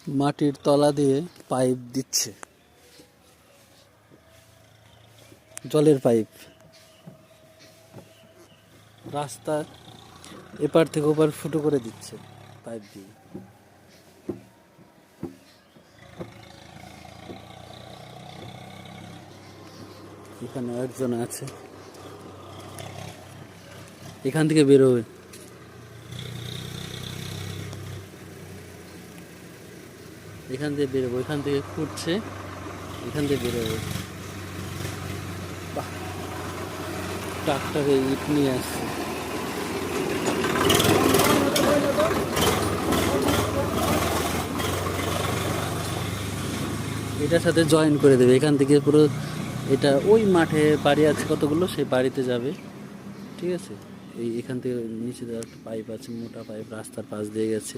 মাটির তলা দিয়ে পাইপ দিচ্ছে, জলের পাইপ। রাস্তা এপার থেকে ওপার ফুটো করে দিচ্ছে পাইপ দিয়ে। এখানে একজন আছে, এখান থেকে বেরোবে। এখান থেকে বেরোবো, এখান থেকে খুঁড়ছে, এখান থেকে বেরোবে। বাহ, ট্রাক্টরে ইট নিয়ে আসছে। এটার সাথে জয়েন করে দেবে, এখান থেকে পুরো এটা ওই মাঠে বাড়ি আছে কতগুলো, সেই বাড়িতে যাবে। ঠিক আছে, এখান থেকে নিচে একটা পাইপ আছে, মোটা পাইপ রাস্তার পাশ দিয়ে গেছে।